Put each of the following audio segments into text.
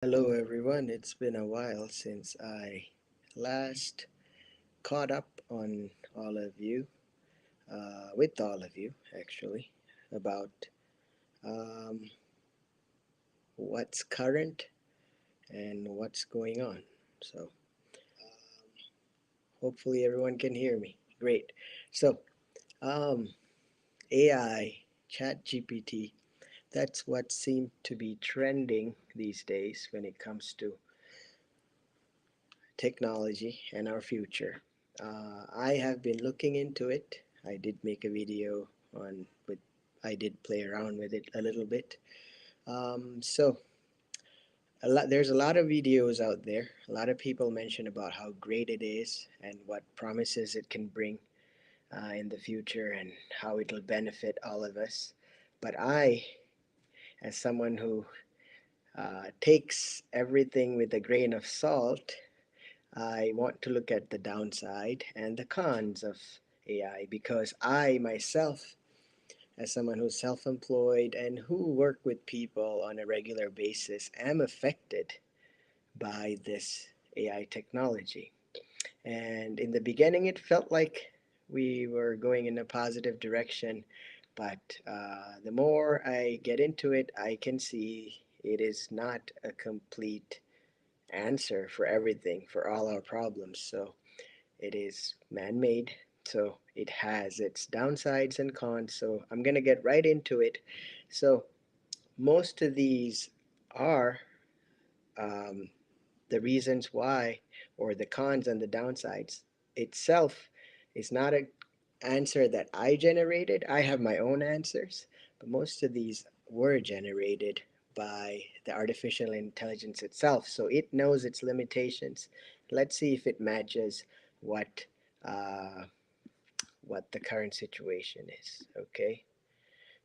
Hello, everyone. It's been a while since I last caught up on all of you, with all of you, actually, about um, what's current and what's going on. So, hopefully, everyone can hear me. Great. So, um, AI, ChatGPT, that's what seemed to be trending these days when it comes to technology and our future. I have been looking into it. I did make a video on with I did play around with it a little bit. So there's a lot of videos out there. A lot of people mention about how great it is and what promises it can bring in the future and how it'll benefit all of us. But I, as someone who takes everything with a grain of salt, I want to look at the downside and the cons of AI because I myself, as someone who's self employed and who work with people on a regular basis, am affected by this AI technology. And in the beginning, it felt like we were going in a positive direction, but the more I get into it, I can see it is not a complete answer for everything, for all our problems. So it is man made, so it has its downsides and cons. So I'm going to get right into it. So, most of these are um, the reasons why, or the cons and the downsides itself is not an answer that I generated. I have my own answers, but most of these were generated by the artificial intelligence itself. So it knows its limitations. Let's see if it matches what uh, what the current situation is. Okay,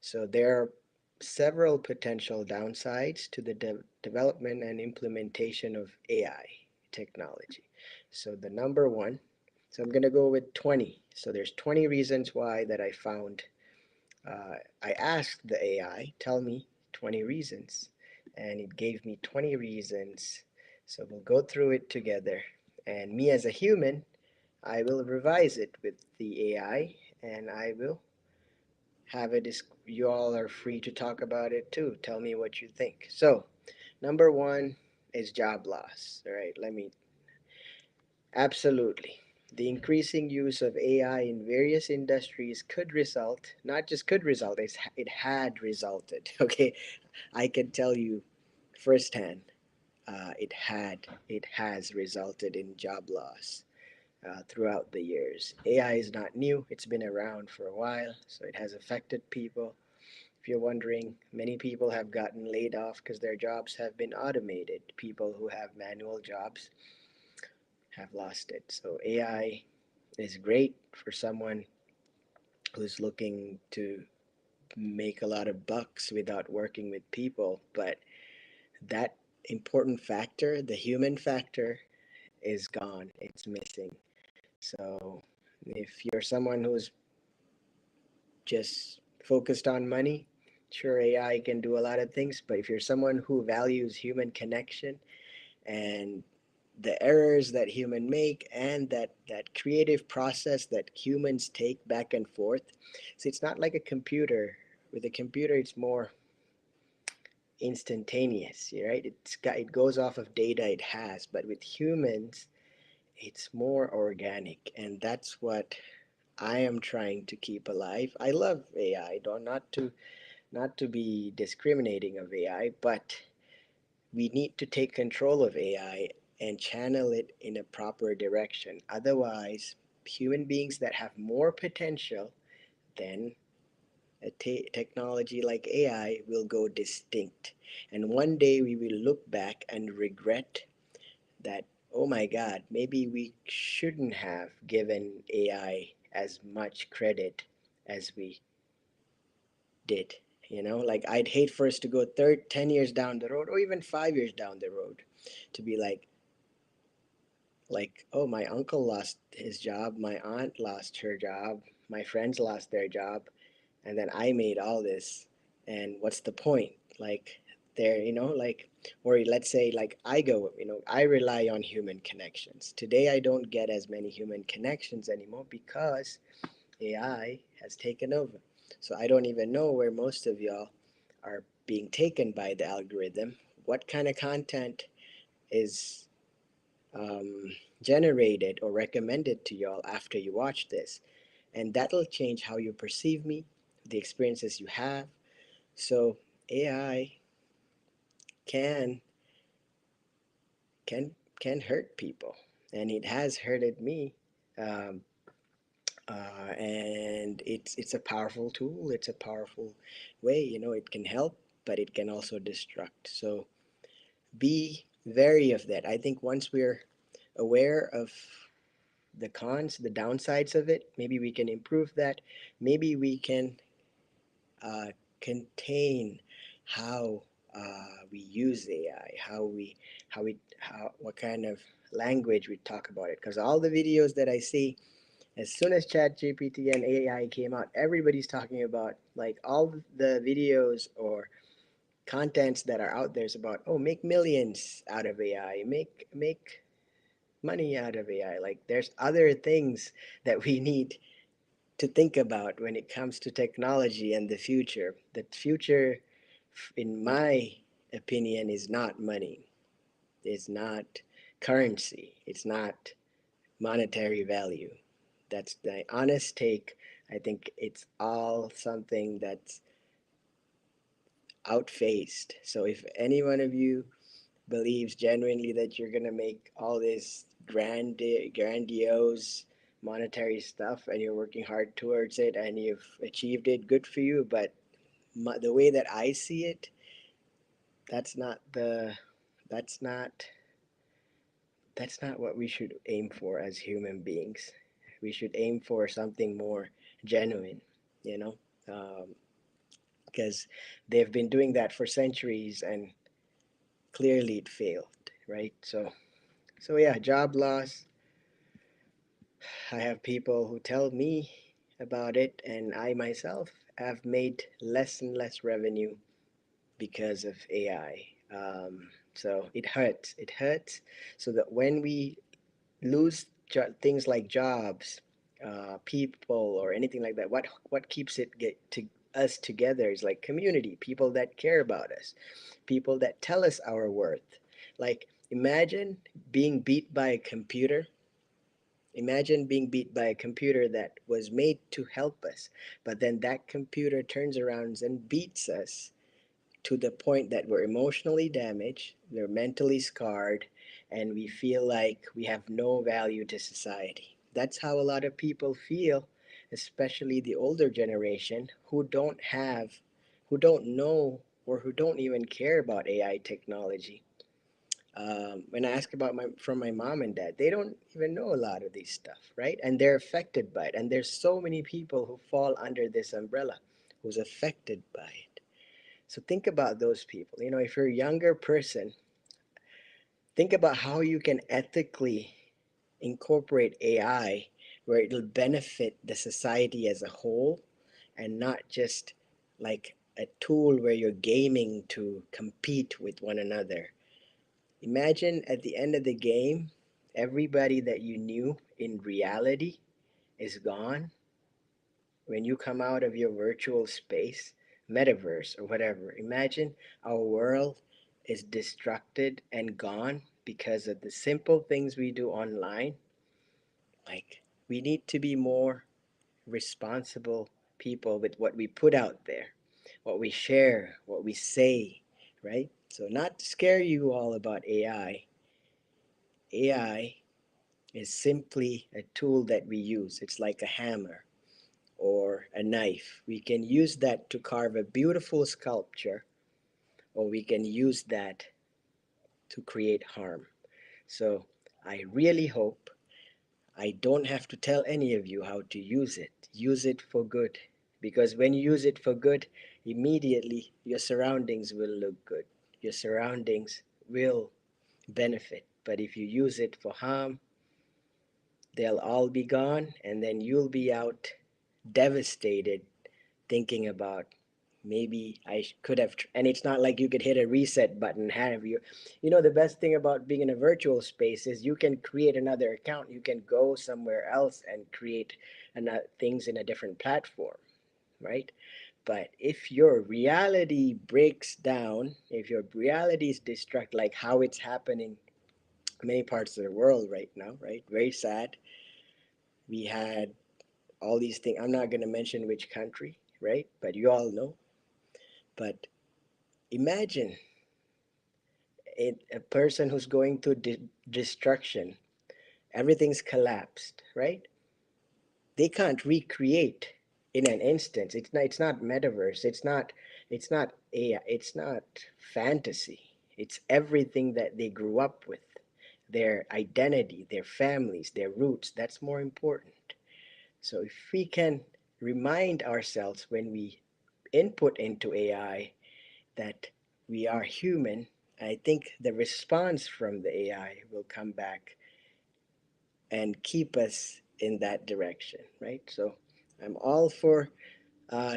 so there are several potential downsides to the development and implementation of AI technology. So the number one, so I'm going to go with 20. So there's 20 reasons why that I found. I asked the AI, tell me 20 reasons, and it gave me 20 reasons. So we'll go through it together. And me as a human, I will revise it with the AI, and I will have a you all are free to talk about it too. Tell me what you think. So, number one is job loss. All right, let me absolutely. The increasing use of AI in various industries could result, not just could result, it had resulted. Okay, I can tell you firsthand, it has resulted in job loss throughout the years. AI is not new, it's been around for a while, so it has affected people. If you're wondering, many people have gotten laid off because their jobs have been automated. People who have manual jobs have lost it. So AI is great for someone who's looking to make a lot of bucks without working with people, but that important factor, the human factor, is gone. It's missing. So if you're someone who's just focused on money, sure, AI can do a lot of things, but if you're someone who values human connection and the errors that humans make and that creative process that humans take back and forth, so it's not like a computer. With a computer, it's more instantaneous, right? It goes off of data it has, but with humans, it's more organic, and that's what I am trying to keep alive. I love AI, don't not to be discriminating of AI, but we need to take control of AI and channel it in a proper direction. Otherwise, human beings that have more potential than a technology like AI will go distinct. And one day we will look back and regret that, oh my God, maybe we shouldn't have given AI as much credit as we did. Like I'd hate for us to go 10 years down the road or even 5 years down the road to be like, oh, my uncle lost his job, my aunt lost her job, my friends lost their job, and then I made all this. And what's the point? Like, like Or let's say, like, I rely on human connections. Today, I don't get as many human connections anymore because AI has taken over. So I don't even know where most of y'all are being taken by the algorithm. What kind of content is um, generated or recommended to y'all after you watch this? And that'll change how you perceive me, the experiences you have. So AI can can can hurt people, and it has hurted me. Um, and it's a powerful tool. It's a powerful way. It can help, but it can also destruct. So be wary of that. I think once we're aware of the cons, the downsides of it, maybe we can improve that. Maybe we can uh, contain how we use AI, what kind of language we talk about it. Because all the videos that I see, as soon as ChatGPT and AI came out, everybody's talking about, like, all the videos or contents that are out there is about, oh, make millions out of AI, make money out of AI. Like, there's other things that we need to think about when it comes to technology and the future. The future, in my opinion, is not money. It's not currency. It's not monetary value. That's the honest take. I think it's all something that's outfaced. So if any one of you believes genuinely that you're gonna make all this grandiose monetary stuff and you're working hard towards it and you've achieved it, good for you. But the way that I see it, that's not the that's not that's not what we should aim for as human beings. We should aim for something more genuine, you know, because they've been doing that for centuries and clearly it failed, right? So yeah, job loss. I have people who tell me about it, and I myself have made less and less revenue because of AI. So it hurts. It hurts. So that when we lose things like jobs, people, or anything like that, what keeps it get to us together is like community, people that care about us, people that tell us our worth. Like, imagine being beat by a computer. Imagine being beat by a computer that was made to help us, but then that computer turns around and beats us to the point that we're emotionally damaged, we're mentally scarred, and we feel like we have no value to society. That's how a lot of people feel, especially the older generation who don't know, or who don't even care about AI technology. When I ask about from my mom and dad, they don't even know a lot of these stuff, right? And they're affected by it. And there's so many people who fall under this umbrella, who's affected by it. So think about those people. If you're a younger person, think about how you can ethically incorporate AI where it'll benefit the society as a whole, and not just like a tool where you're gaming to compete with one another. Imagine at the end of the game, everybody that you knew in reality is gone. When you come out of your virtual space, metaverse, or whatever, imagine our world is destructed and gone because of the simple things we do online. Like, we need to be more responsible people with what we put out there, what we share, what we say, right? So, not to scare you all about AI, AI is simply a tool that we use. It's like a hammer or a knife. We can use that to carve a beautiful sculpture, or we can use that to create harm. So I really hope I don't have to tell any of you how to use it. Use it for good. Because when you use it for good, immediately your surroundings will look good. Your surroundings will benefit. But if you use it for harm, they'll all be gone, and then you'll be out devastated thinking about maybe could have, and it's not like you could hit a reset button. Have you, you know, the best thing about being in a virtual space is you can create another account. You can go somewhere else and create things in a different platform, right? But if your reality breaks down, if your reality is destruct, like how it's happening in many parts of the world right now, right? Very sad. We had all these things. I'm not going to mention which country, right? But you all know. But imagine a person who's going through destruction, everything's collapsed, right? They can't recreate in an instance. It's not metaverse. It's not AI. It's not fantasy. It's everything that they grew up with, their identity, their families, their roots. That's more important. So if we can remind ourselves when we input into AI that we are human, I think the response from the AI will come back and keep us in that direction, right? So I'm all for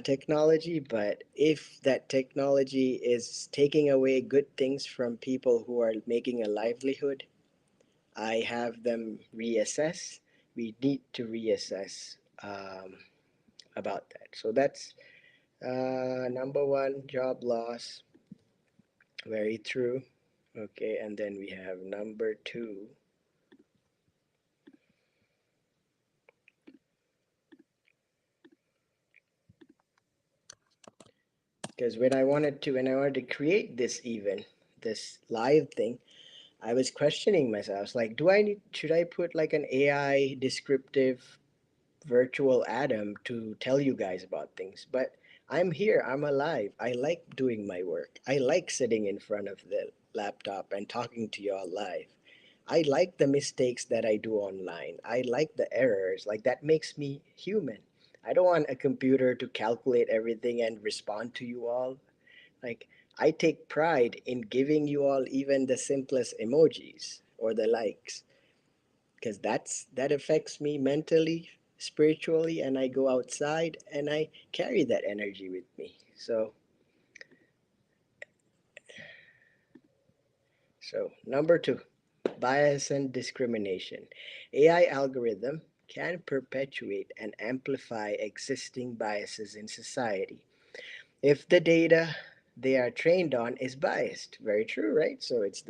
technology, but if that technology is taking away good things from people who are making a livelihood, I have them reassess. We need to reassess about that. So that's number one, job loss. Very true. Okay, and then we have number two. Because when I wanted to create this live thing, I was questioning myself. I was like, should I put like an AI descriptive virtual Adam to tell you guys about things? But I'm here, I'm alive. I like doing my work. I like sitting in front of the laptop and talking to y'all live. I like the mistakes that I do online. I like the errors. Like that makes me human. I don't want a computer to calculate everything and respond to you all. Like I take pride in giving you all even the simplest emojis or the likes, because that affects me mentally, spiritually, and I go outside and I carry that energy with me. So number two, bias and discrimination. AI algorithm can perpetuate and amplify existing biases in society if the data they are trained on is biased. Very true, right? So it's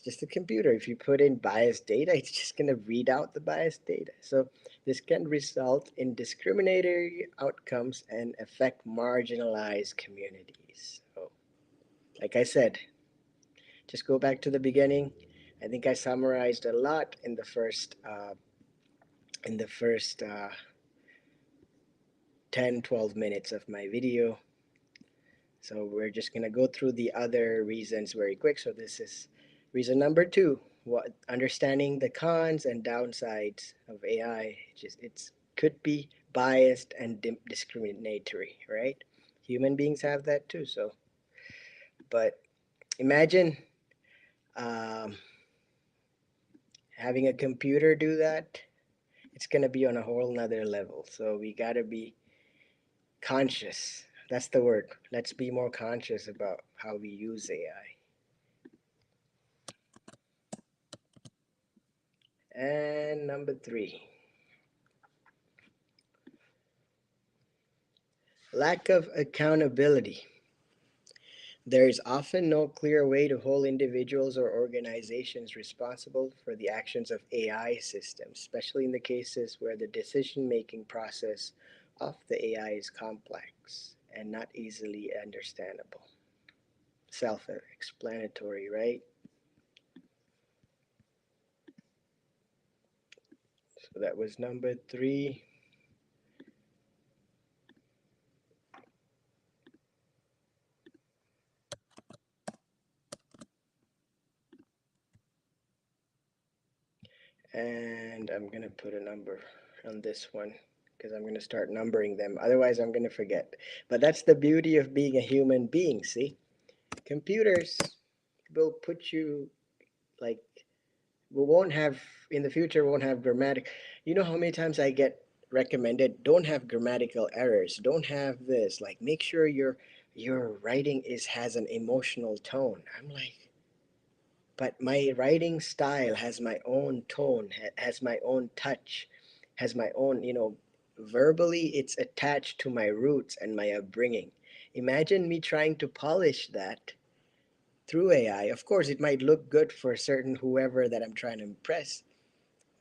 just a computer. If you put in biased data, it's just going to read out the biased data. So this can result in discriminatory outcomes and affect marginalized communities. So, like I said, just go back to the beginning. I think I summarized a lot in the first 10, 12 minutes of my video. So we're just going to go through the other reasons very quick. So this is reason number two, what understanding the cons and downsides of AI. It's could be biased and discriminatory, right? Human beings have that too. So, but imagine um, having a computer do that. It's going to be on a whole nother level. So we got to be conscious. That's the word. Let's be more conscious about how we use AI. And number three, lack of accountability. There is often no clear way to hold individuals or organizations responsible for the actions of AI systems, especially in the cases where the decision making process of the AI is complex and not easily understandable. Self explanatory, right? So that was number three. And I'm going to put a number on this one because I'm going to start numbering them. Otherwise, I'm going to forget. But that's the beauty of being a human being, see? Computers will put you like, we won't have, in the future, won't have grammatic. You know how many times I get recommended, don't have grammatical errors, don't have this. Like, make sure your your writing has an emotional tone. I'm like, but my writing style has my own tone, has my own touch, has my own, verbally it's attached to my roots and my upbringing. Imagine me trying to polish that through AI. Of course, it might look good for certain whoever that I'm trying to impress,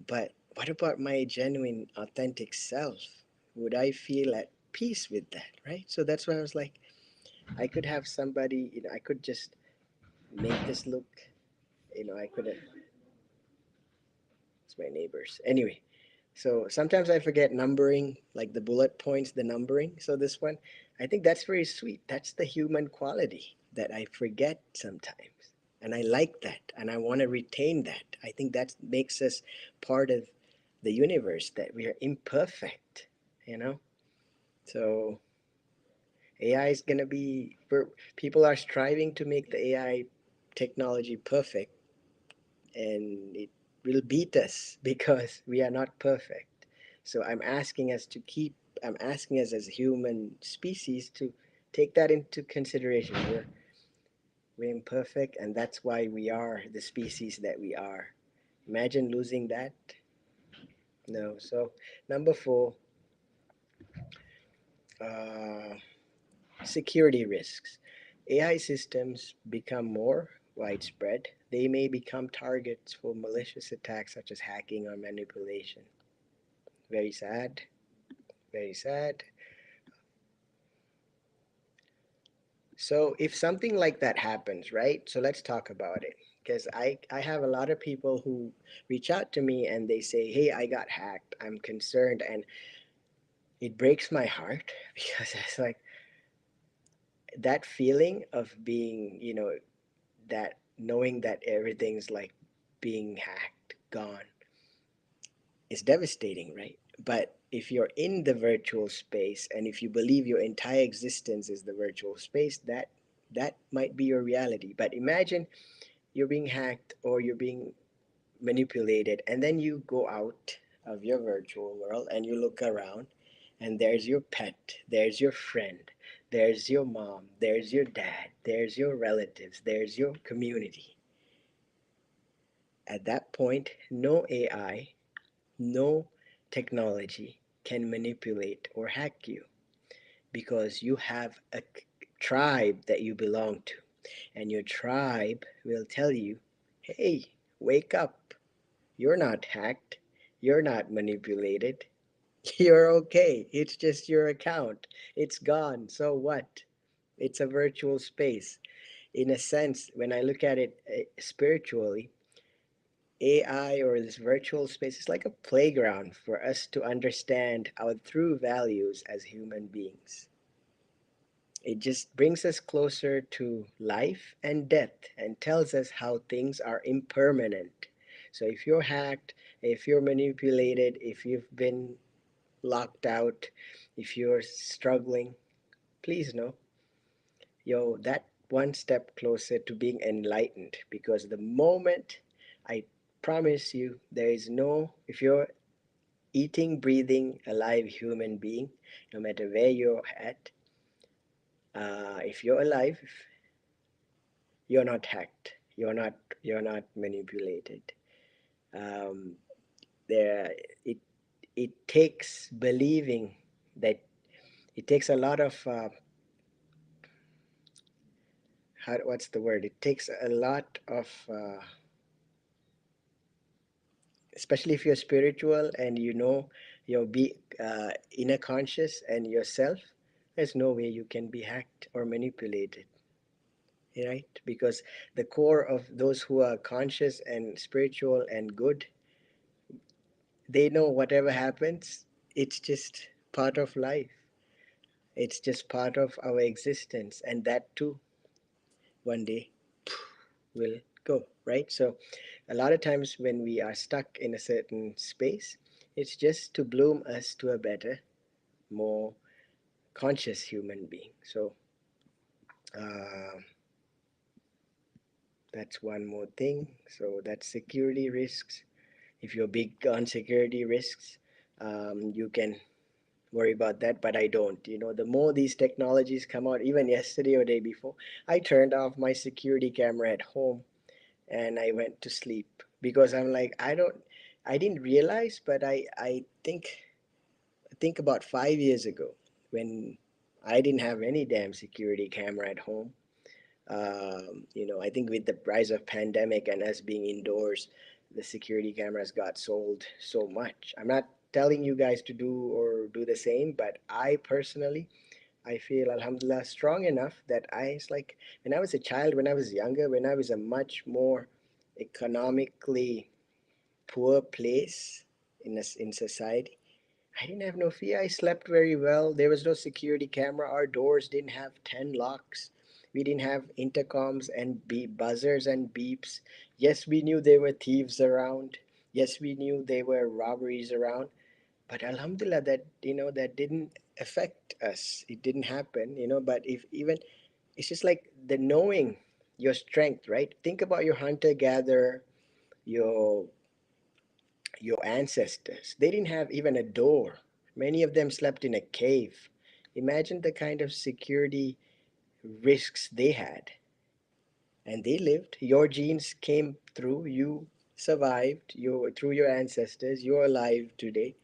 but what about my genuine, authentic self? Would I feel at peace with that, right? So that's why I was like, I could have somebody, I could just make this look, I could have, it's my neighbors. Anyway, so sometimes I forget numbering, like the bullet points, the numbering. So this one, I think that's very sweet. That's the human quality that I forget sometimes. And I like that. And I want to retain that. I think that makes us part of the universe, that we are imperfect, you know? So AI is going to be, people are striving to make the AI technology perfect, and it will beat us because we are not perfect. So I'm asking us as a human species to take that into consideration. We're imperfect, and that's why we are the species that we are. Imagine losing that. No. So number four, uh, security risks. AI systems become more widespread. They may become targets for malicious attacks such as hacking or manipulation. Very sad. Very sad. So if something like that happens, right? So let's talk about it. Because I have a lot of people who reach out to me and they say, hey, I got hacked. I'm concerned. And it breaks my heart because it's like that feeling of being, that knowing that everything's like being hacked, gone, is devastating, right? But if you're in the virtual space and if you believe your entire existence is the virtual space, that might be your reality. But imagine you're being hacked or you're being manipulated, and then you go out of your virtual world and you look around, and there's your pet, there's your friend, there's your mom, there's your dad, there's your relatives, there's your community. At that point, no AI, no technology can manipulate or hack you, because you have a tribe that you belong to, and your tribe will tell you, hey, wake up. You're not hacked. You're not manipulated. You're okay. It's just your account. It's gone. So what? It's a virtual space. In a sense, when I look at it spiritually, AI or this virtual space is like a playground for us to understand our true values as human beings. It just brings us closer to life and death and tells us how things are impermanent. So if you're hacked, if you're manipulated, if you've been locked out, if you're struggling, please know, that one step closer to being enlightened. Because the moment, I promise you, there is no, if you're eating, breathing, alive human being, no matter where you're at, if you're alive, you're not hacked. You're not manipulated. Um, there, it it takes believing that, it takes a lot of what's the word? It takes a lot of especially if you're spiritual and your inner conscious and yourself. There's no way you can be hacked or manipulated, right? Because the core of those who are conscious and spiritual and good, they know whatever happens, it's just part of life. It's just part of our existence, and that too one day will go, right? So a lot of times when we are stuck in a certain space, it's just to bloom us to a better, more conscious human being. So uh, that's one more thing. So that's security risks. If you're big on security risks, you can worry about that, but I don't. You know, the more these technologies come out, even yesterday or day before, I turned off my security camera at home and I went to sleep because I'm like, I didn't realize, but I think about 5 years ago when I didn't have any damn security camera at home. I think with the rise of pandemic and us being indoors, the security cameras got sold so much. I'm not telling you guys to do the same, but I personally, I feel alhamdulillah strong enough that it's like when I was a child, when I was younger, when I was a much more economically poor place in society, I didn't have no fear. I slept very well. There was no security camera. Our doors didn't have 10 locks. We didn't have intercoms and buzzers and beeps. Yes, we knew there were thieves around. Yes, we knew there were robberies around. But alhamdulillah, that didn't affect us. It didn't happen, but if even it's just like the knowing your strength, right? Think about your hunter gatherer, your your ancestors. They didn't have even a door. Many of them slept in a cave. Imagine the kind of security risks they had. And they lived. Your genes came through. You survived. You through your ancestors. You're alive today,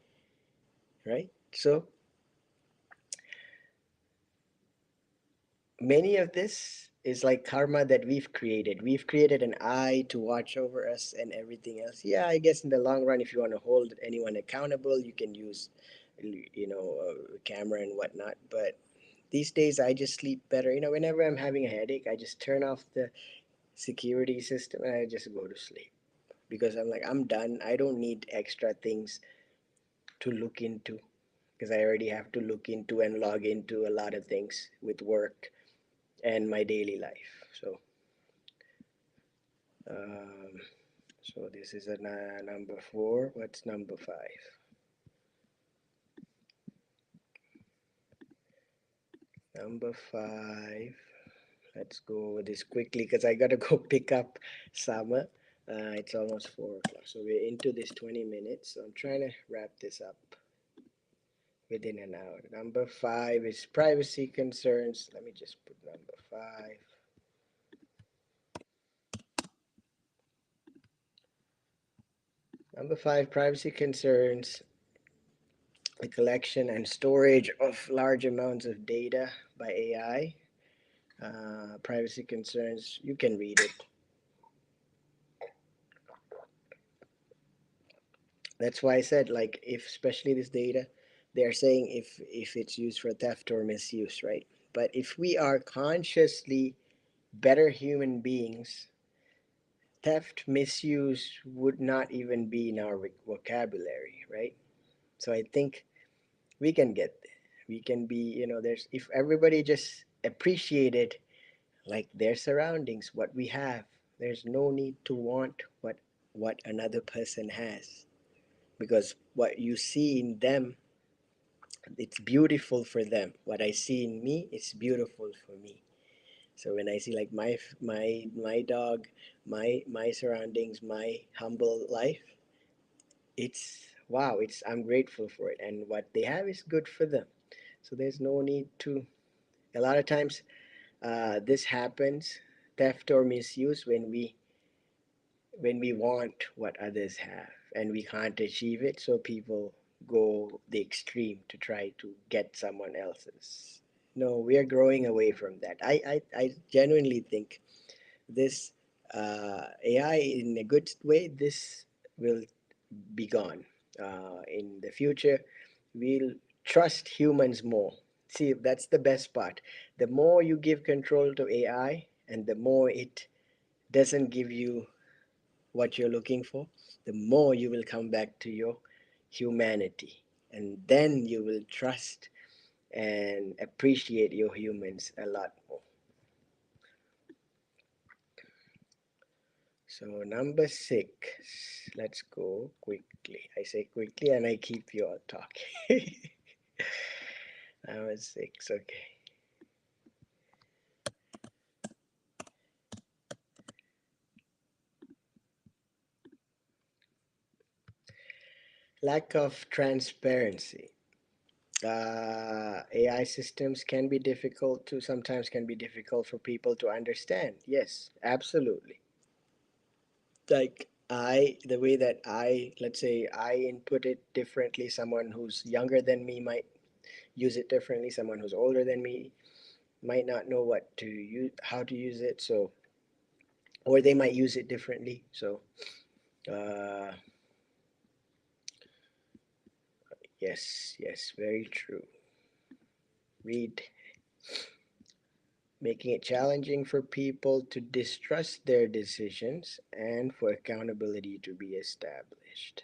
right? So many of this is like karma that we've created. We've created an eye to watch over us and everything else. Yeah, I guess in the long run, if you want to hold anyone accountable, you can use, a camera and whatnot. But these days, I just sleep better. Whenever I'm having a headache, I just turn off the security system and I just go to sleep because I'm like, I'm done. I don't need extra things to look into because I already have to look into and log into a lot of things with work and my daily life. Um, so this is a number four. What's number five? Number five. Let's go over this quickly because I gotta go pick up Summer. It's almost 4 o'clock, so we're into this 20 minutes. So I'm trying to wrap this up within an hour. Number five is privacy concerns. Let me just put number five. Number five, privacy concerns, the collection and storage of large amounts of data by AI. Privacy concerns, you can read it. That's why I said, like, if especially this data, they're saying if it's used for theft or misuse, right? But if we are consciously better human beings, theft, misuse would not even be in our vocabulary, right? So I think we can get there. We can be, there's if everybody just appreciated like their surroundings, what we have. There's no need to want what another person has because what you see in them, it's beautiful for them. What I see in me, it's beautiful for me. So when I see like my dog, my surroundings, my humble life, it's wow. It's I'm grateful for it, and what they have is good for them. So there's no need to. A lot of times, this happens, theft or misuse, when we want what others have and we can't achieve it, so people go the extreme to try to get someone else's. No, we are growing away from that. I genuinely think this AI in a good way, this will be gone. In the future, we'll trust humans more. See, that's the best part. The more you give control to AI and the more it doesn't give you what you're looking for, the more you will come back to your humanity. And then you will trust and appreciate your humans a lot more. So, number six, let's go quickly. I say quickly and I keep you all talking. Number six, okay. Lack of transparency. AI systems can be difficult to sometimes can be difficult for people to understand. Yes, absolutely. Like the way that let's say I input it differently, someone who's younger than me might use it differently, someone who's older than me might not know what to use, how to use it, so, or they might use it differently. So uh, yes, yes, very true. Read, making it challenging for people to distrust their decisions and for accountability to be established.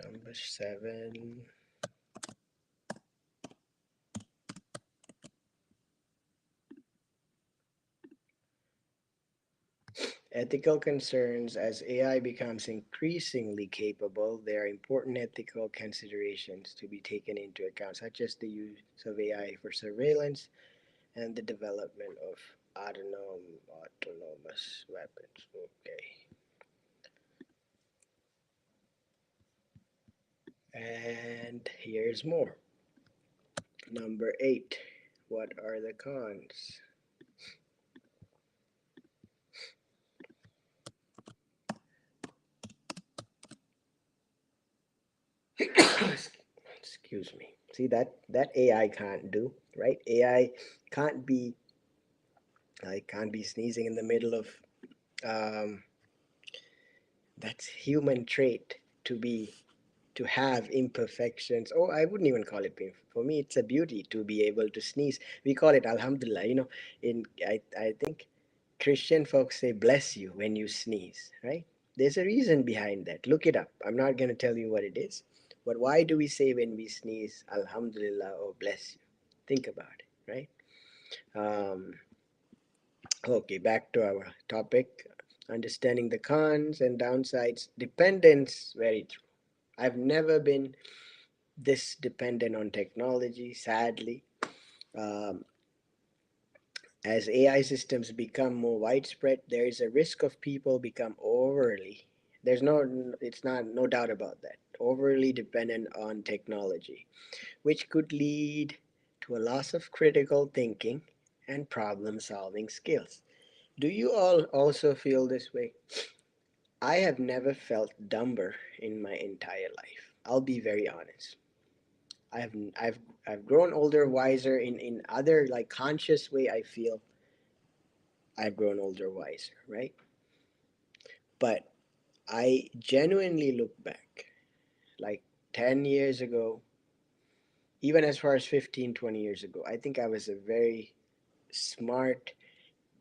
Number 7. Ethical concerns. As AI becomes increasingly capable, there are important ethical considerations to be taken into account, such as the use of AI for surveillance and the development of autonomous weapons. Okay. And here's more. Number 8. What are the cons? Excuse me. See that AI can't do, right? AI can't be I can't be sneezing in the middle of um, that's human trait to be to have imperfections. Oh, I wouldn't even call it pain. For me, it's a beauty to be able to sneeze. We call it Alhamdulillah. In I think Christian folks say bless you when you sneeze, right? There's a reason behind that. Look it up. I'm not going to tell you what it is. But why do we say when we sneeze, Alhamdulillah or bless you? Think about it, right? Um, okay, back to our topic. Understanding the cons and downsides. Dependence, very true. I've never been this dependent on technology, sadly. Um, as AI systems become more widespread, there is a risk of people become overly, it's not, no doubt about that, overly dependent on technology, which could lead to a loss of critical thinking and problem solving skills. Do you all also feel this way? I have never felt dumber in my entire life. I'll be very honest. I've I've I've grown older, wiser in other like conscious way. I feel I've grown older, wiser, right? But I genuinely look back, like 10 years ago, even as far as 15, 20 years ago. I think I was a very smart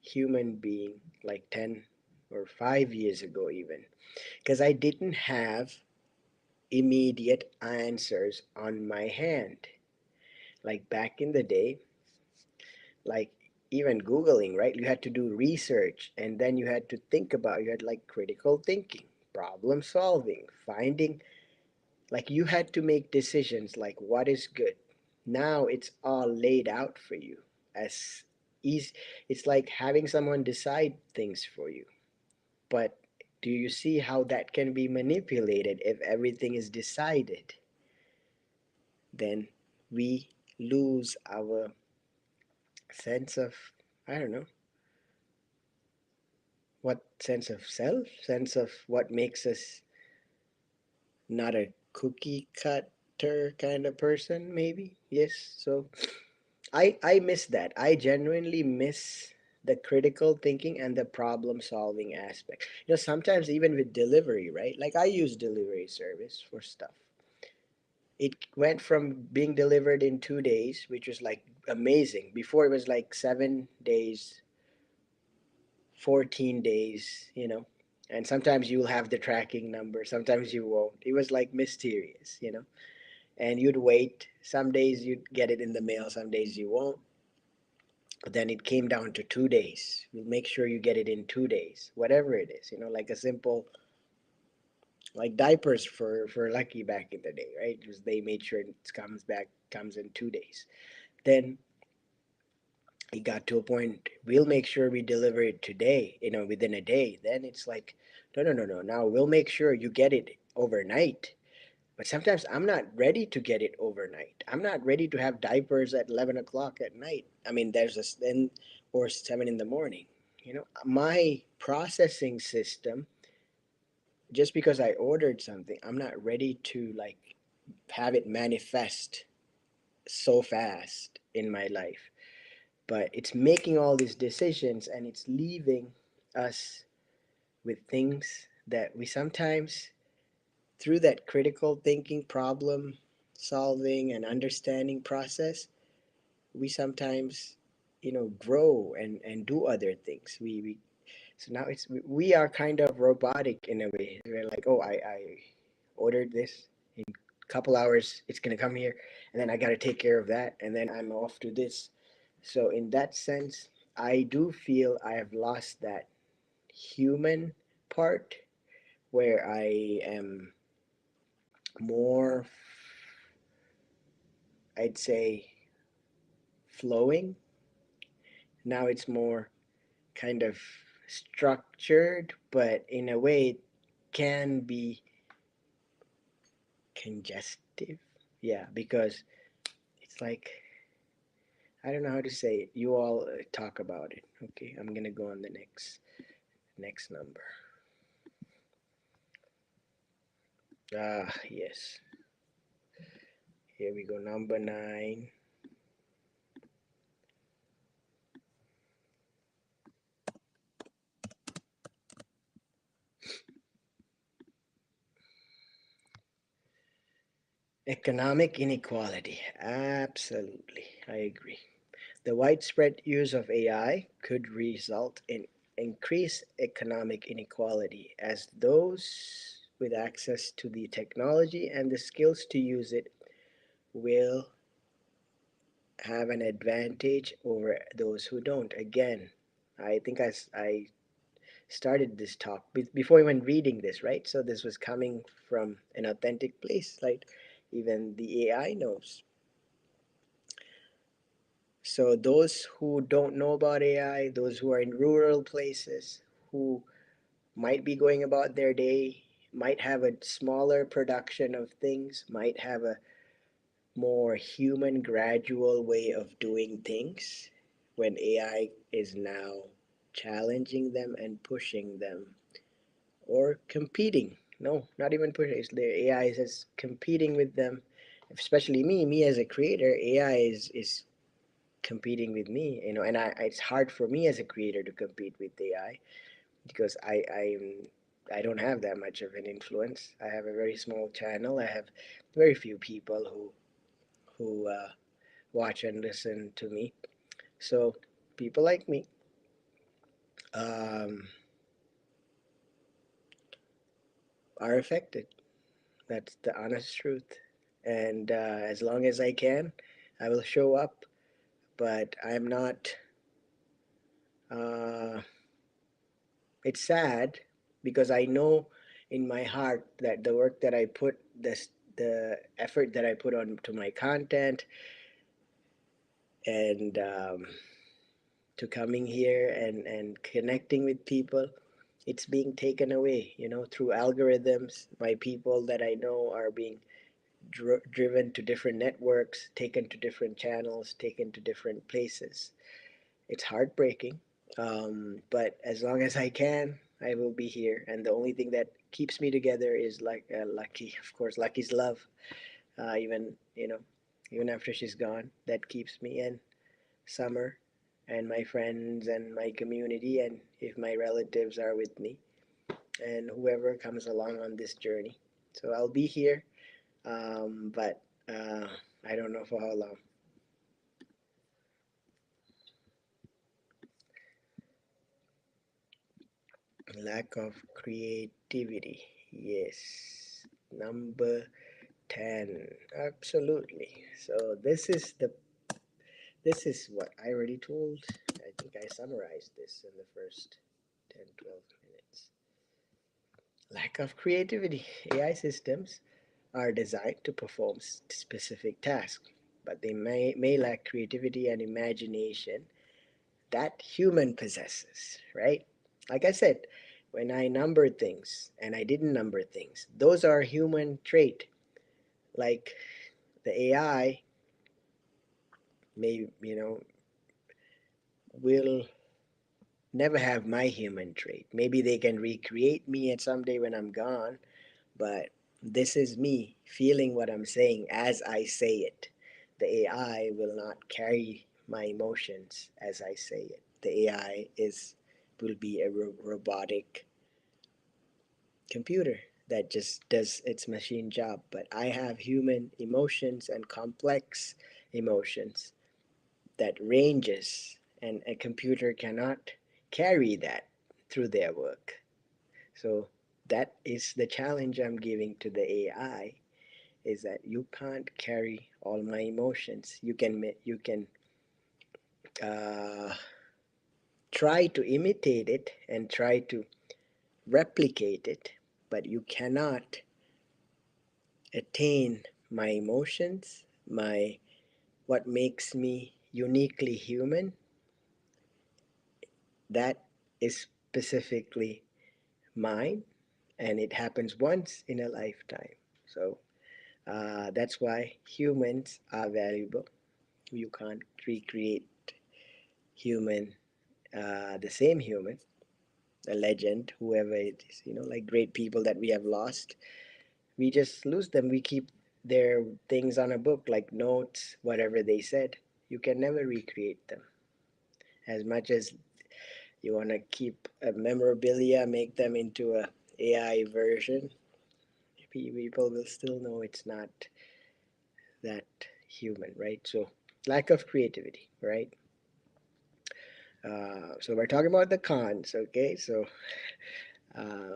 human being, like 10 or 5 years ago, even because I didn't have immediate answers on my hand. Like back in the day, like even Googling, right? You had to do research and then you had to think about, you had like critical thinking, problem solving, finding, like you had to make decisions like what is good. Now it's all laid out for you as easy. It's like having someone decide things for you. But do you see how that can be manipulated if everything is decided? Then we lose our sense of, I don't know, what sense of self, sense of what makes us not a cookie cutter kind of person, maybe. Yes. So I miss that. I genuinely miss the critical thinking and the problem solving aspect. Sometimes even with delivery, right? Like I use delivery service for stuff. It went from being delivered in 2 days, which was like amazing. Before it was like 7 days, 14 days, and sometimes you'll have the tracking number, sometimes you won't. It was like mysterious. And you'd wait. Some days you'd get it in the mail, some days you won't. But then it came down to 2 days. We'll make sure you get it in 2 days, whatever it is, like a simple, like diapers for Lucky back in the day, right? Because they made sure it comes in 2 days. Then it got to a point, we'll make sure we deliver it today, within a day. Then it's like, no, no, no, no. Now we'll make sure you get it overnight. But sometimes I'm not ready to get it overnight. I'm not ready to have diapers at 11 o'clock at night. I mean, there's a then or 7 in the morning. My processing system, just because I ordered something, I'm not ready to like have it manifest so fast in my life. But it's making all these decisions and it's leaving us with things that we sometimes, through that critical thinking, problem solving, and understanding process, we sometimes, grow and do other things. We So now we are kind of robotic in a way. We're like, oh, I ordered this in a couple hours, it's gonna come here, and then I gotta take care of that, and then I'm off to this. So in that sense, I do feel I have lost that human part where I am more, I'd say, flowing. Now it's more kind of structured, but in a way it can be congestive. Yeah, because it's like, I don't know how to say it. You all talk about it. Okay, I'm gonna go on the next number. Yes. Here we go. Number 9. Economic inequality. Absolutely, I agree. The widespread use of AI could result in increased economic inequality as those with access to the technology and the skills to use it will have an advantage over those who don't. Again, I think I started this talk before even reading this, right? So this was coming from an authentic place, like even the AI knows. So those who don't know about AI, those who are in rural places, who might be going about their day, might have a smaller production of things, might have a more human, gradual way of doing things, when AI is now challenging them and pushing them or competing. No, not even pushing. It's the AI is competing with them. Especially me as a creator, AI is competing with me. And it's hard for me as a creator to compete with AI because I don't have that much of an influence. I have a very small channel. I have very few people who watch and listen to me. So people like me um, are affected. That's the honest truth. And as long as I can, I will show up. But I'm not. Uh, it's sad because I know in my heart that the work that I put, the effort that I put on to my content, and to coming here and connecting with people, it's being taken away, through algorithms. My people that I know are being driven to different networks, taken to different channels, taken to different places. It's heartbreaking, but as long as I can, I will be here. And the only thing that keeps me together is like Lucky, of course. Lucky's love. Even even after she's gone, that keeps me in. Summer, and my friends and my community, and if my relatives are with me, and whoever comes along on this journey. So I'll be here, but I don't know for how long. Lack of creativity. Yes. Number 10. Absolutely. So this is what I already told. I think I summarized this in the first 10, 12 minutes. Lack of creativity. AI systems are designed to perform specific tasks, but they may lack creativity and imagination, that human possesses, right? Like I said, when I numbered things and I didn't number things, those are human trait. Like the AI may, will never have my human trait. Maybe they can recreate me at someday when I'm gone, but this is me feeling what I'm saying as I say it. The AI will not carry my emotions as I say it. The AI will be a robotic computer that just does its machine job. But I have human emotions and complex emotions that ranges, and a computer cannot carry that through their work. So that is the challenge I'm giving to the AI, is that you can't carry all my emotions. You can uh, try to imitate it and try to replicate it, but you cannot attain my emotions, my what makes me uniquely human. That is specifically mine, and it happens once in a lifetime. So that's why humans are valuable. You can't recreate human, the same human, a legend, whoever it is, like great people that we have lost. We just lose them. We keep their things on a book, like notes, whatever they said. You can never recreate them. As much as you want to keep a memorabilia, make them into a AI version, people will still know it's not that human, right? So lack of creativity, right? So we're talking about the cons, okay? So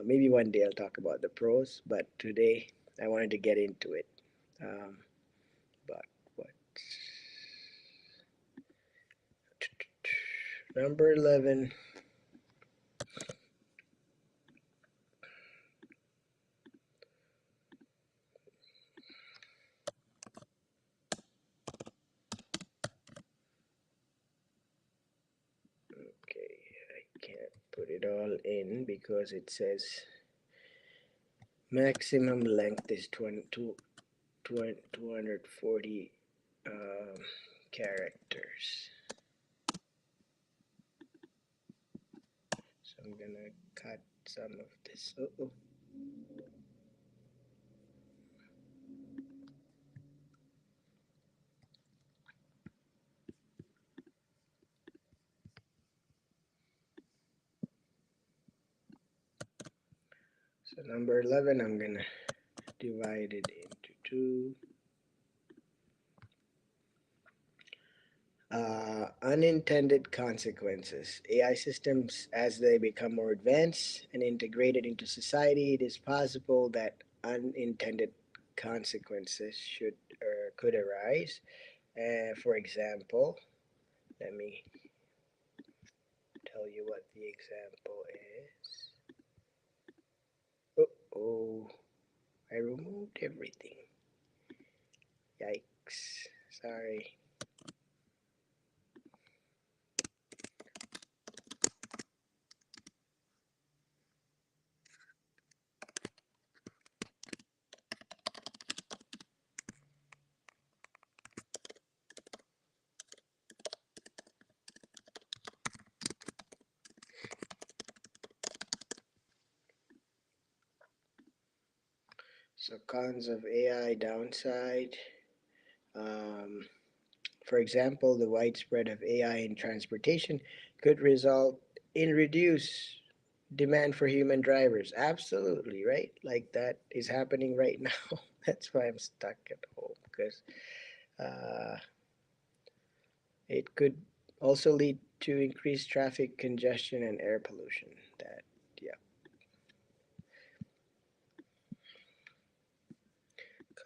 maybe one day I'll talk about the pros, but today I wanted to get into it. Um, but what? Number 11. Okay, I can't put it all in because it says maximum length is 240 characters. So I'm gonna cut some of this. Oh. So number 11, I'm gonna divide it into two. Unintended consequences. AI systems, as they become more advanced and integrated into society, it is possible that unintended consequences should or could arise. For example, let me tell you what the example is. Oh, I removed everything. Yikes. Sorry. So cons of AI downside. Um, for example, the widespread of AI in transportation could result in reduced demand for human drivers. Absolutely, right? Like that is happening right now. That's why I'm stuck at home, because uh, it could also lead to increased traffic congestion and air pollution. That, yeah,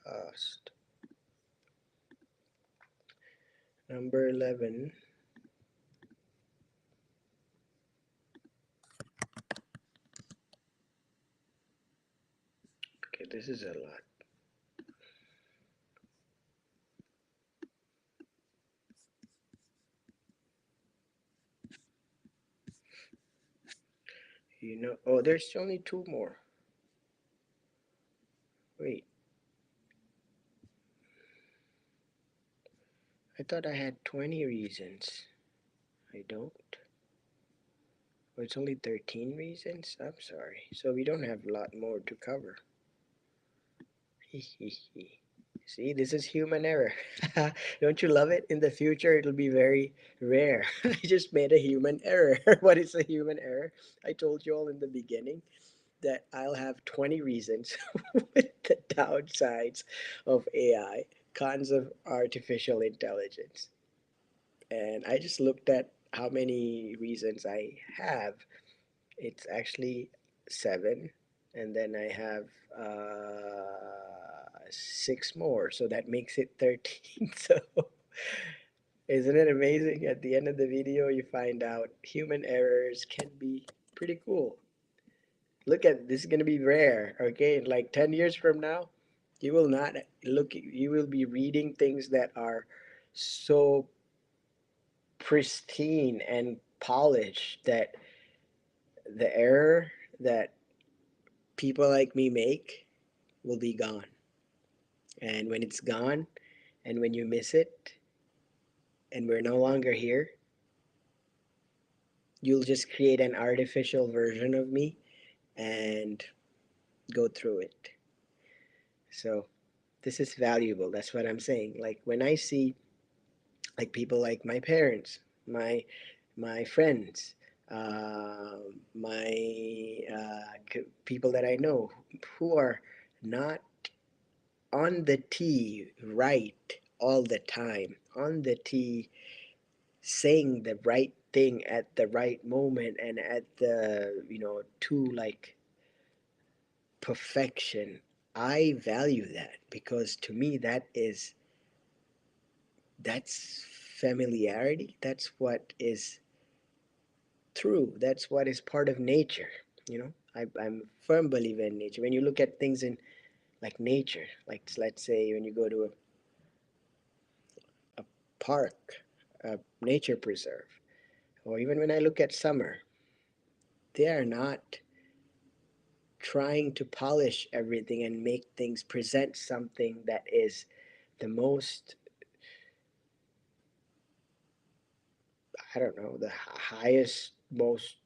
cost. Number 11. Okay, this is a lot. You know, oh, there's only two more. Wait, I thought I had 20 reasons. I don't. Oh, it's only 13 reasons? I'm sorry. So we don't have a lot more to cover. See, this is human error. Don't you love it? In the future, it'll be very rare. I just made a human error. What is a human error? I told you all in the beginning that I'll have 20 reasons with the downsides of AI, cons of artificial intelligence. And I just looked at how many reasons I have. It's actually seven, and then I have six more, so that makes it 13. So, isn't it amazing? At the end of the video, you find out human errors can be pretty cool. Look at this is gonna be rare. Okay, in like 10 years from now, you will not look. You will be reading things that are so pristine and polished that the error that people like me make will be gone. And when it's gone, and when you miss it, and we're no longer here, you'll just create an artificial version of me and go through it. So this is valuable. That's what I'm saying. Like when I see like people like my parents, my friends, uh, my people that I know who are not on the tee right all the time, on the tee saying the right thing at the right moment and at the to like perfection. I value that because to me that's familiarity. That's what is true. That's what is part of nature. I'm a firm believer in nature. When you look at things in like nature, like let's say when you go to a park, a nature preserve, or even when I look at summer, they are not trying to polish everything and make things present something that is the most, I don't know, the highest, most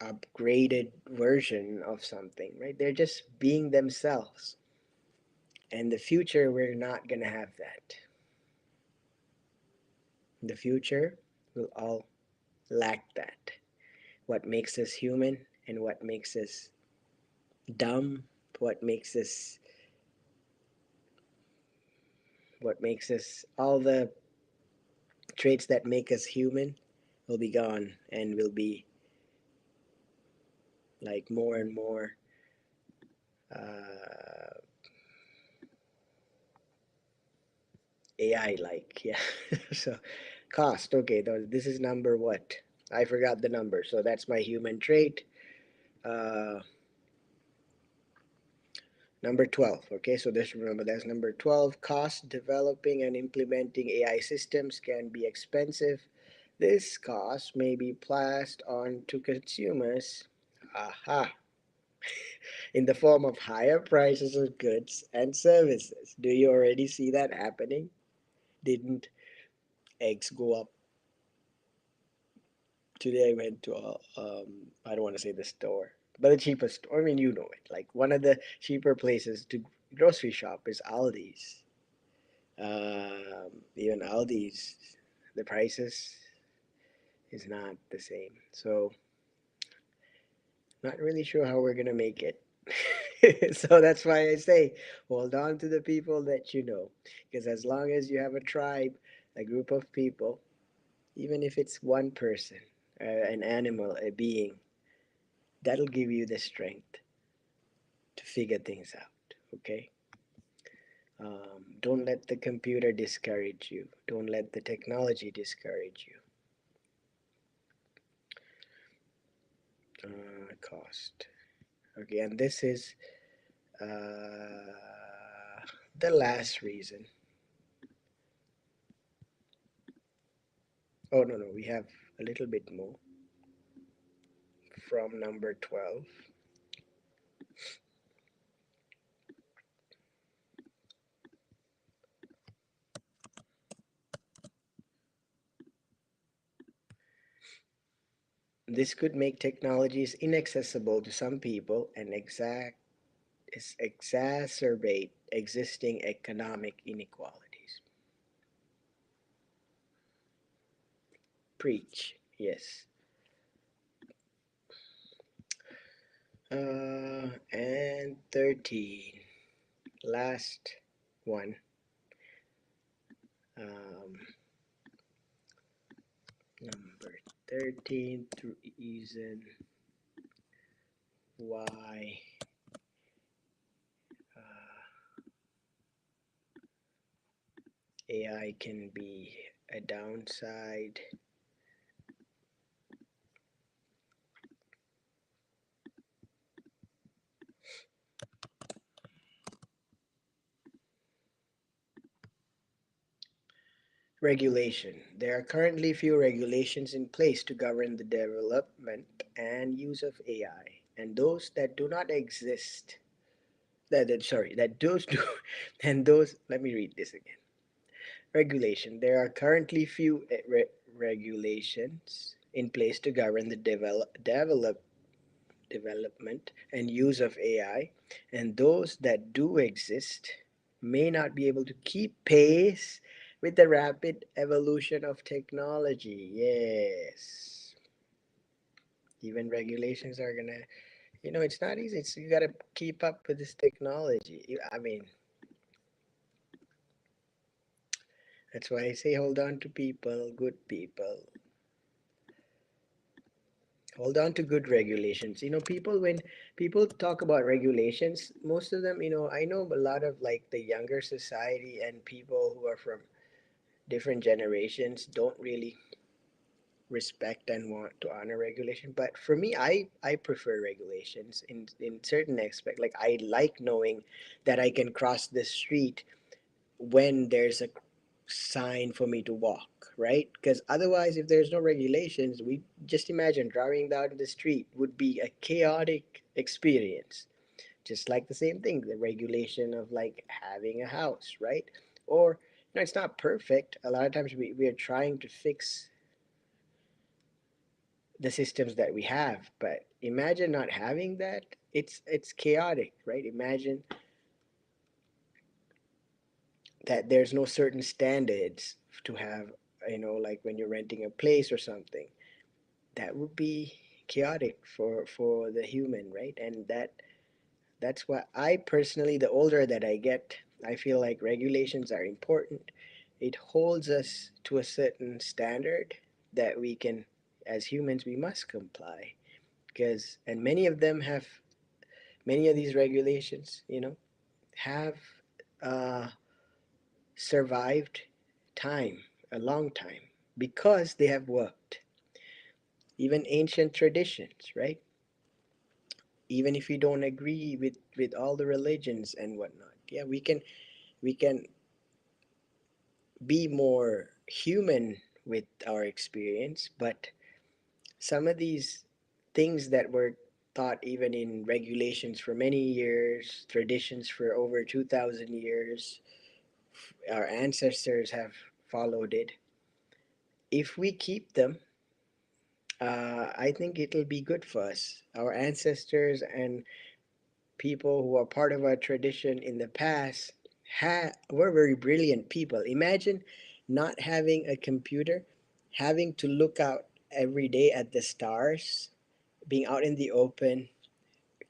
upgraded version of something, right? They're just being themselves. And the future, we're not going to have that. In the future, we'll all lack that. What makes us human and what makes us dumb, what makes us all the traits that make us human will be gone and will be like more and more uh, AI like. Yeah. So cost. Okay, this is number what? I forgot the number. So that's my human trait. Uh, Number 12. Okay, so just remember that's number 12. Cost developing and implementing AI systems can be expensive. This cost may be passed on to consumers. Aha, in the form of higher prices of goods and services. Do you already see that happening? Didn't eggs go up? Today I went to I don't want to say the store, but the cheapest store. I mean, you know it. Like one of the cheaper places to grocery shop is Aldi's. Even Aldi's, the prices is not the same. So not really sure how we're gonna make it. So that's why I say hold on to the people that you know, because as long as you have a tribe, a group of people, even if it's one person, an animal, a being, that'll give you the strength to figure things out. Okay. Don't let the computer discourage you. Don't let the technology discourage you. Cost. Okay, and this is uh, the last reason. Oh, no, no, we have a little bit more. from number 12. This could make technologies inaccessible to some people and exacerbate existing economic inequalities. Preach, yes. And 13, last one. Um, Number 13, reason why AI can be a downside. Regulation. There are currently few regulations in place to govern the development and use of AI, and those that do not exist, that those do, and those, let me read this again. Regulation. There are currently few regulations in place to govern the development and use of AI, and those that do exist may not be able to keep pace with the rapid evolution of technology. Yes. Even regulations are gonna, it's not easy. You gotta keep up with this technology. I mean, that's why I say hold on to people, good people. Hold on to good regulations. When people talk about regulations, most of them, I know a lot of like the younger society and people who are from different generations don't really respect and want to honor regulation. But for me, I prefer regulations in certain aspect. Like I like knowing that I can cross the street when there's a sign for me to walk, right? Because otherwise, if there's no regulations, we just imagine driving down the street would be a chaotic experience. Just like the same thing, the regulation of like having a house, right? Or, it's not perfect. A lot of times we are trying to fix the systems that we have, but imagine not having that. It's chaotic, right? Imagine that there's no certain standards to have, like when you're renting a place or something. That would be chaotic for the human, right? And that's why I personally, the older that I get, I feel like regulations are important. It holds us to a certain standard that we can, as humans, we must comply. Because and many of these regulations, have uh, survived time, a long time, because they have worked. Even ancient traditions, right? Even if you don't agree with all the religions and whatnot, yeah, we can be more human with our experience. But some of these things that were taught even in regulations for many years, traditions for over 2,000 years, our ancestors have followed it. If we keep them, I think it'll be good for us. Our ancestors and people who are part of our tradition in the past were very brilliant people. Imagine not having a computer, having to look out every day at the stars, being out in the open,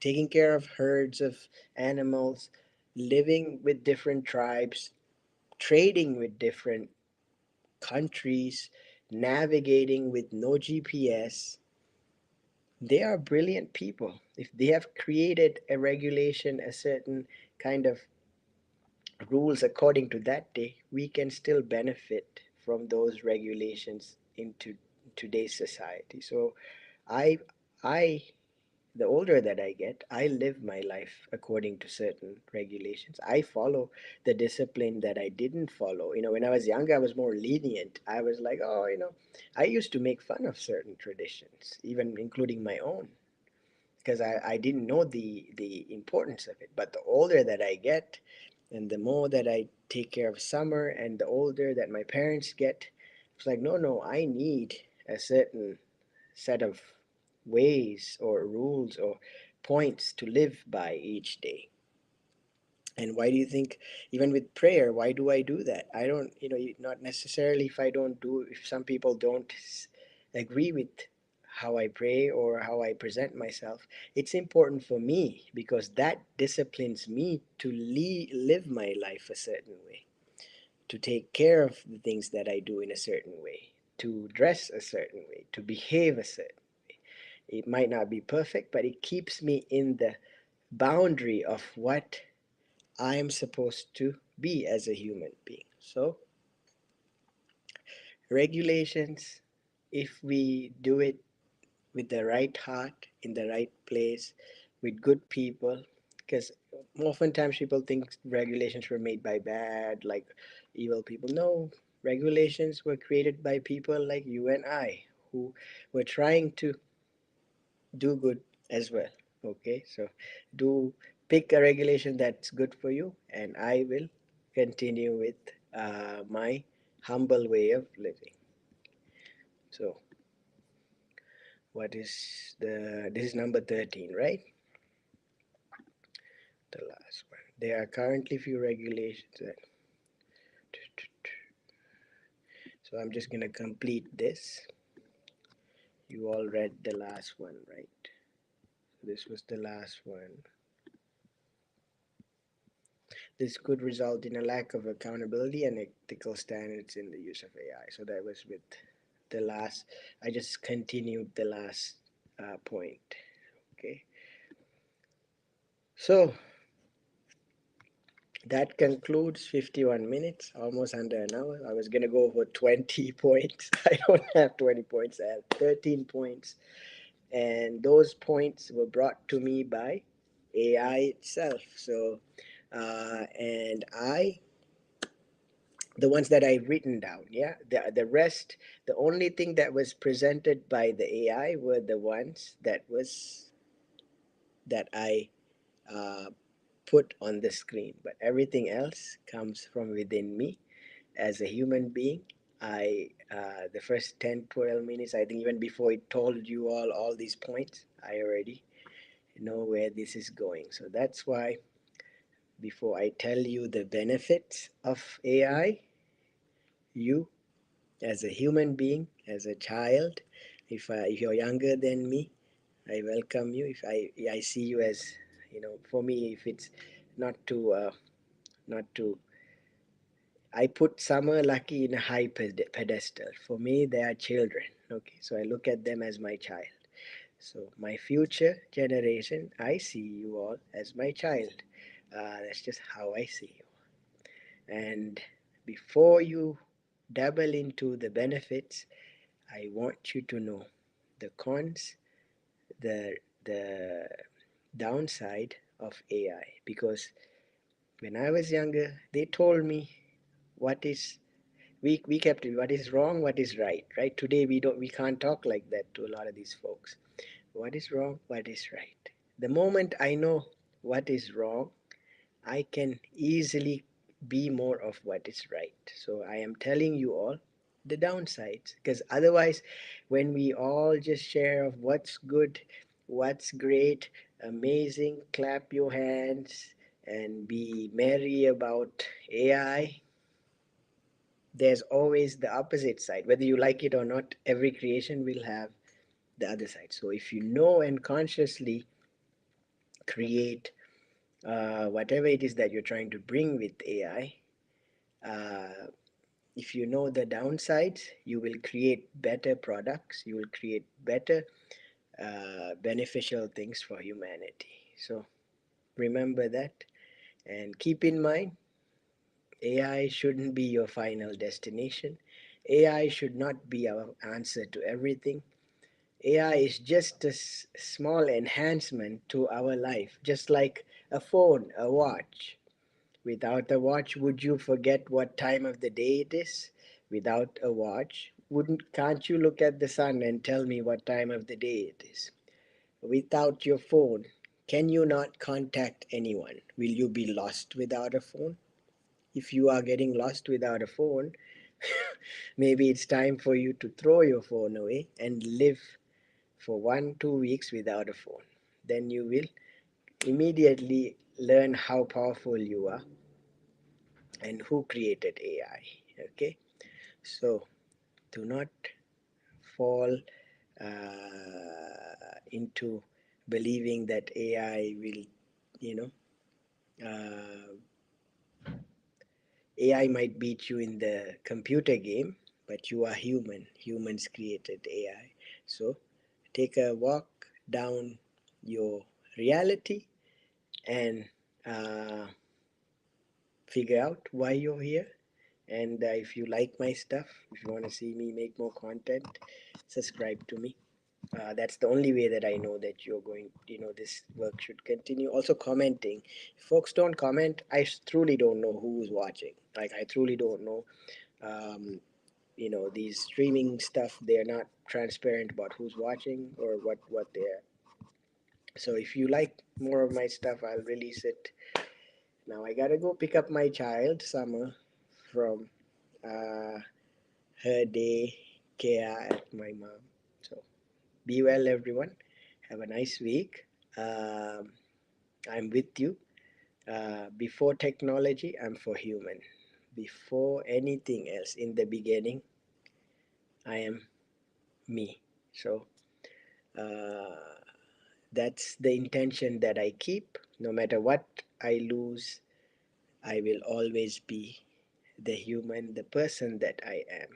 taking care of herds of animals, living with different tribes, trading with different countries, navigating with no GPS. They are brilliant people. If they have created a regulation, a certain kind of rules according to that day, we can still benefit from those regulations into today's society. So I I the older that I get, I live my life according to certain regulations. I follow the discipline that I didn't follow. When I was younger, I was more lenient. I was like, oh, I used to make fun of certain traditions, even including my own. because I didn't know the importance of it. But the older that I get, and the more that I take care of Summer, and the older that my parents get, it's like, no, no, I need a certain set of ways or rules or points to live by each day. And why do you think, even with prayer, why do I do that? I don't, not necessarily if I don't do, if some people don't agree with how I pray or how I present myself, it's important for me because that disciplines me to live my life a certain way, to take care of the things that I do in a certain way, to dress a certain way, to behave a certain way. It might not be perfect, but it keeps me in the boundary of what I am supposed to be as a human being. So, regulations, if we do it with the right heart, in the right place, with good people, because oftentimes people think regulations were made by bad, like evil people. No, regulations were created by people like you and I who were trying to do good as well. Okay, so do pick a regulation that's good for you, and I will continue with my humble way of living. So, what is this is number 13, right? The last one. There are currently few regulations. So, I'm just going to complete this. You all read the last one, right? This was the last one. This could result in a lack of accountability and ethical standards in the use of AI. So that was with the last, I just continued the last point. Okay. So that concludes 51 minutes, almost under an hour. I was going to go for 20 points. I don't have 20 points, I have 13 points. And those points were brought to me by AI itself. So, and the ones that I've written down, yeah. The rest, the only thing that was presented by the AI were the ones that I uh, put on the screen. But everything else comes from within me as a human being. The first 10, 12 minutes, I think even before it told you all these points, I already know where this is going. So that's why before I tell you the benefits of AI, you as a human being, as a child, if you're younger than me, I welcome you. If I see you as, for me, if it's not to not to I put Summer Lucky in a high pedestal. For me, they are children. Okay, so I look at them as my child. So my future generation, I see you all as my child. That's just how I see you. And before you dabble into the benefits, I want you to know the cons, the the downside of AI, because when I was younger, they told me what is we kept it, what is wrong, what is right. Right today, we can't talk like that to a lot of these folks. What is wrong, what is right. The moment I know what is wrong, I can easily be more of what is right. So I am telling you all the downsides, because otherwise, when we all just share of what's good, what's great, amazing, clap your hands and be merry about AI, there's always the opposite side. Whether you like it or not, every creation will have the other side. So if you know and consciously create whatever it is that you're trying to bring with AI, if you know the downsides, you will create better products, you will create better beneficial things for humanity. So remember that, and keep in mind, AI shouldn't be your final destination. AI should not be our answer to everything. AI is just a small enhancement to our life, just like a phone, a watch. Without a watch, would you forget what time of the day it is? Without a watch, can't you look at the sun and tell me what time of the day it is? without your phone, can you not contact anyone? Will you be lost without a phone? If you are getting lost without a phone, maybe it's time for you to throw your phone away and live for 1 2 weeks without a phone. Then you will immediately learn how powerful you are and who created AI. Okay, so do not fall into believing that AI will, you know, AI might beat you in the computer game, but you are human. Humans created AI. So take a walk down your reality and uh, figure out why you're here. And if you like my stuff, if you want to see me make more content, subscribe to me. That's the only way that I know that you're going, this work should continue. Also, commenting. If folks don't comment, I truly don't know who's watching. Like, I truly don't know. Um, these streaming stuff, they're not transparent about who's watching or what they're. So, if you like more of my stuff, I'll release it. Now, I gotta go pick up my child, Summer, from uh, her day care at my mom. So, be well, everyone. Have a nice week. Um, I'm with you. Before technology, I'm for human. Before anything else, in the beginning, I am me. So uh, that's the intention that I keep. No matter what I lose, I will always be the human, the person that I am.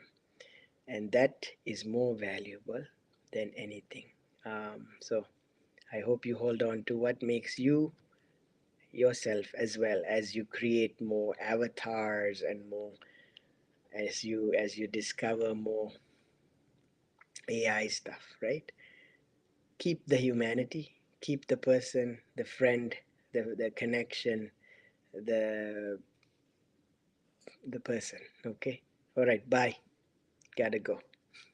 And that is more valuable than anything. So I hope you hold on to what makes you yourself, as well as you create more avatars and more, as you discover more AI stuff, right? Keep the humanity, keep the person, the friend, the connection, the the person. Okay, all right, bye. Gotta go.